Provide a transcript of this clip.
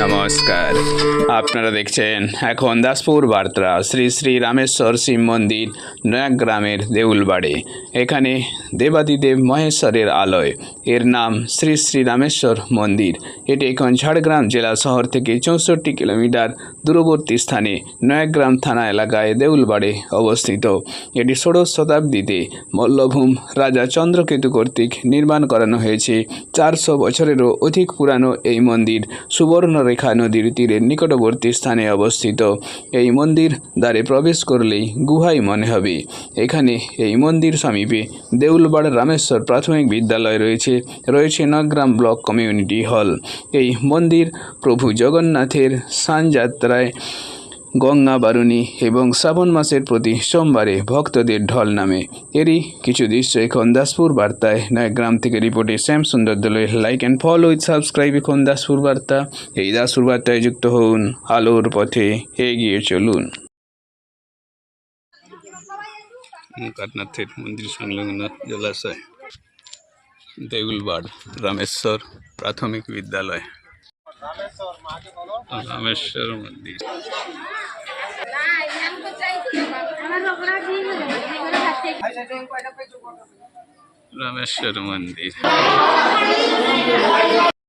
নমস্কার, আপনারা দেখছেন এখন দাসপুর বার্তা। শ্রী শ্রী রামেশ্বর শিব মন্দির, নয়াগ্রামের দেউলবাড়ি। এখানে দেবাদিদেব মহেশ্বরের আলয়। এর নাম শ্রী শ্রী রামেশ্বর মন্দির। এটি এখন ঝাড়গ্রাম জেলা শহর থেকে 64 কিলোমিটার দূরবর্তী স্থানে নয়াগ্রাম থানা এলাকায় দেউলবাড়ি অবস্থিত। এটি ষোড়শ শতাব্দীতে মল্লভূম রাজা চন্দ্রকেতু কর্তৃক নির্মাণ করানো হয়েছে। 400 বছরেরও অধিক পুরানো এই মন্দির সুবর্ণরেখা নদীর তীরের নিকটবর্তী স্থানে অবস্থিত। এই মন্দির দ্বারে প্রবেশ করলেই গুহাই মনে হবে। এখানে এই মন্দির সমীপে দেউলবাড় রামেশ্বর প্রাথমিক বিদ্যালয় রয়েছে নয়াগ্রাম ব্লক কমিউনিটি হল। এই মন্দির প্রভু জগন্নাথের স্নানযাত্রায় গঙ্গা বারুণী এবং শ্রাবণ মাসের প্রতি সোমবারে ভক্তদের ঢল নামে। এরই কিছু দৃশ্য এখন দাসপুর বার্তায়। নয়াগ্রাম থেকে রিপোর্টে শ্যাম সুন্দর দলের। Like and follow with subscribe এখন দাসপুর বার্তা। এই দাসপুর বার্তায় যুক্ত হন, আলোর পথে এগিয়ে চলুন। কাটনাথের মন্দির সংলগ্ন জলাশয়, দেউলবাড় রামেশ্বর প্রাথমিক বিদ্যালয়, রামেশ্বর মন্দির। রামেশ্বর মন্দির।